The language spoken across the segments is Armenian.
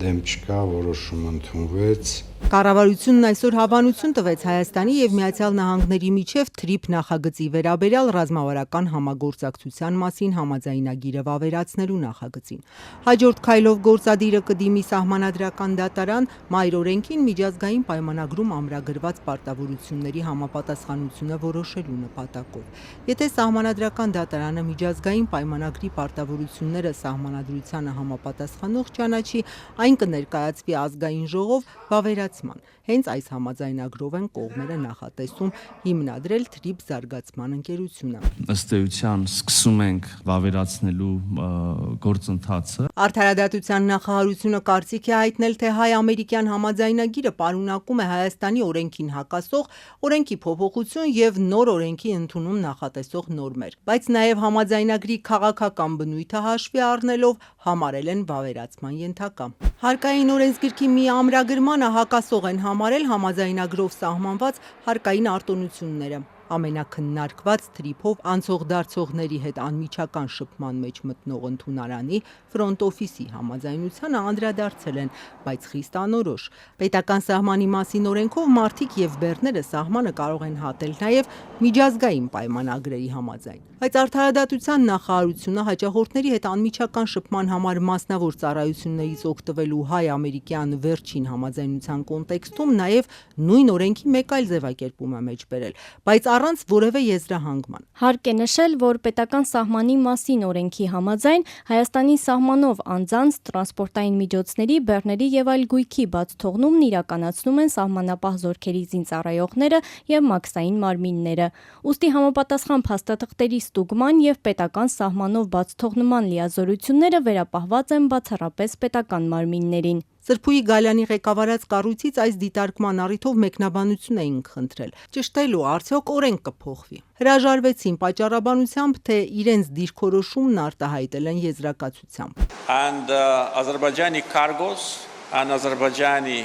դեմ չկա, որոշում ընդունվեց։ Կառավարությունն այսօր հավանություն տվեց Հայաստանի և Միացյալ Նահանգների միջև թրիփ նախագծի վերաբերյալ ռազմավարական համագործակցության մասին համաձայնագիրը վավերացնելու նախագծին։ Հաջորդ քայլով գործադիրը կդիմի Սահմանադրական դատարան Մայր օրենքին միջազգային պայմանագրում ամրագրված պարտավորությունների համապատասխանությունը որոշելու նպատակով։ Եթե Սահմանադրական դատարանը միջազգային պայմանագրի պարտավորությունները Սահմանադրությանը համապատասխանող ճանաչի, այն կներկայացվի Ազգային ժողով վավերացման։ Հենց այս համաձայնագրով են կողմերը նախատեսում հիմնադրել թրիփ զարգացման ընկերությունը։ Ըստ էության սկսում ենք վավերացնելու գործընթացը։ Արդարադատության նախարարությունը կարծիք է հայտնել, թե հայ-ամերիկյան համաձայնագիրը պարունակում է Հայաստանի օրենքին հակասող օրենքի փոփոխություն և նոր օրենքի ընդունում նախատեսող նորմեր, բայց նաև համաձայնագրի քաղաքական բնույթը հաշվի առնելով համարել են վավերացման ենթակա։ Հարկային օրենսգրքի մի ամրագրմանը հակասող են համարել համաձայնագրով սահմանված հարկային արտոնությունները։ Ամենաքննարկված թրիփով անցող-դարձողների հետ անմիջական շփման մեջ մտնող ընդունարանի ֆրոնտ օֆիսի համաձայնությանը անդրադարձել են, բայց խիստ անորոշ։ Պետական սահմանի մասին օրենքով մարդիկ և բեռները սահմանը կարող են հատել նաև միջազգային պայմանագրերի համաձայն։ Բայց Արդարադատության նախարարությունը հաճախորդների հետ անմիջական շփման համար մասնավոր ծառայություններից օգտվելու հայ-ամերիկյան վերջին համաձայնության կոնտեքստում նաև նույն օրենքի մեկ այլ ձևակերպում է մեջ բերել, բայց առանց որևէ եզրահանգման։ Հարկ է նշել, որ պետական սահմանի մասին օրենքի համաձայն Հայաստանի սահմանով անձանց տրանսպորտային միջոցների, բեռների և այլ գույքի բաց թողնումն իրականացնում են սահմանապահ զորքերի զինծառայողները և մաքսային մարմինները։ Ուստի համապատասխան փաստաթղթերի ստուգման և պետական սահմանով բաց թողնման լիազորությունները վերապահված են բացառապես պետական մարմիններին։ Սրփուհի Գալյանի ղեկավարած կառույցից այս դիտարկման առիթով մեկնաբանություն էինք խնդրել։ Ճշտելու արդյոք օրենք կփոխվի։ Հրաժարվեցին պատճառաբանությամբ, թե իրենց դիրքորոշումն արտահայտել են եզրակացությամբ։ And Azerbaijani cargos and Azerbaijani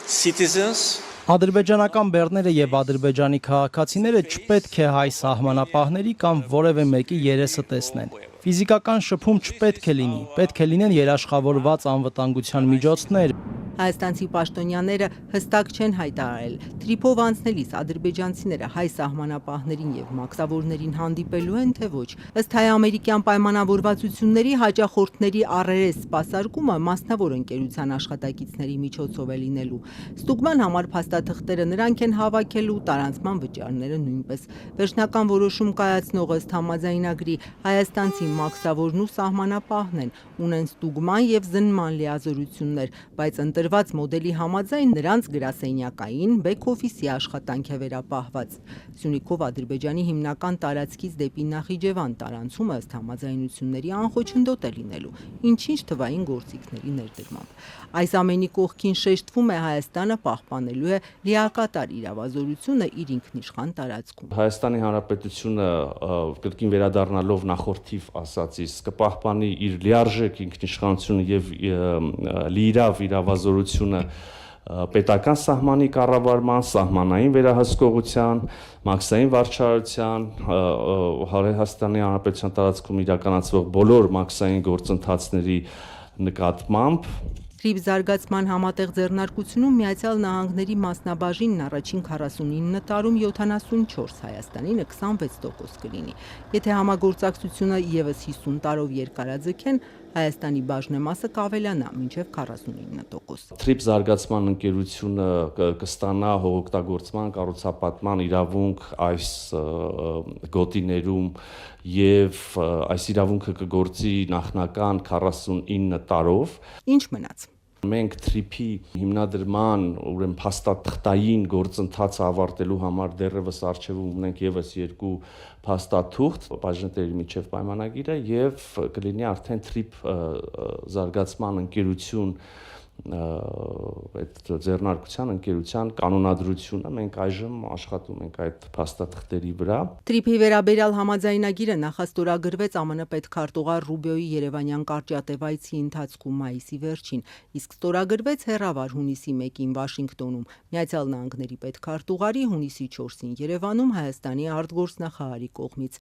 citizens Ադրբեջանական բեռները եւ ադրբեջանի քաղաքացիները չպետք է հայ սահմանապահների կամ որևէ մեկի երեսը տեսնեն։ Ֆիզիկական շփում չպետք է լինի, պետք է լինեն երաշխավորված անվտանգության միջոցներ։ Հայաստանցի պաշտոնյաները հստակ չեն հայտարարել, թրիփով անցնելիս ադրբեջանցիները հայ սահմանապահներին և մաքսավորներին հանդիպելու են, թե ոչ։ Ըստ հայ-ամերիկյան պայմանավորվածությունների հաճախորդների առերես սպասարկումը մասնավոր ընկերության աշխատակիցների միջոցով է լինելու։ Ստուգման համար փաստաթղթերը նրանք են հավաքելու, տարանցման վճարները նույնպես։ Վերջնական որոշում կայացնող ըստ համաձայնագրի հայաստանցի մաքսավորն ու սահմանապահն են, ունեն ստուգման և զննման լիազորություններ, բայց ընտրված մոդելի համաձայն նրանց գրասենյակային բեք-օֆիսի աշխատանք է վերապահված։ Սյունիքով Ադրբեջանի հիմնական տարածքից դեպի Նախիջևան տարանցումը ըստ համաձայնությունների անխոչնդոտ է լինելու, ինչ-ինչ թվային գործիքների ներդրմամբ։ Այս ամենի կողքին շեշտվում է Հայաստանը պահպանելու է լիակատար իրավազորությունը իր ինքնիշխան տարածքում։ Հայաստանի Հանրապետությունը կրկին վերադառնալով նախորդիվ ասածից կպահպանի իր լիարժեք ինքնիշխանությունը եւ լիիրավ իրավազորությունը պետական սահմանի կառավարման, սահմանային վերահսկողության, մաքսային վարչարարության, Հայաստանի Հանրապետության տարածքում իրականացվող բոլոր մաքսային գործընթացների նկատմամբ։ Թրիփ զարգացման համատեղ ձեռնարկությունում Միացյալ Նահանգների մասնաբաժինն առաջին 49 տարում 74, Հայաստանինը 26% կլինի։ Եթե համագործակցությունը ևս 50 տարով երկարաձգեն, Հայաստանի բաժնեմասը կավելանա մինչև 49%։ Թրիփ զարգացման ընկերությունը կստանա հողօգտագործման, կառուցապատման իրավունք այս գոտիներում եւ այս իրավունքը կգործի նախնական 49 տարով։ Ինչ մնաց։ Մենք թրիփի հիմնադրման, ուրեմն փաստաթղթային գործընթացը ավարտելու համար դեռևս առջևում ունենք ևս 2 փաստաթուղթ, բաժնետերի միջև պայմանագիրը եւ կլինի արդեն թրիփ զարգացման ընկերություն այդ ձեռնարկության ընկերության կանոնադրությունը մենք այժմ աշխատում ենք այդ փաստաթղթերի վրա։ Թրիփի վերաբերյալ համաձայնագիրը նախաստորագրվեց ԱՄՆ պետքարտուղար Ռուբիոյի երևանյան կարճատև այցի ընթացքում մայիսի վերջին, իսկ ստորագրվեց հեռավար հունիսի 1-ին Վաշինգտոնում, Միացյալ Նահանգների պետքարտուղարի հունիսի 4-ին Երևանում Հայաստանի արտգործնախարարի կողմից։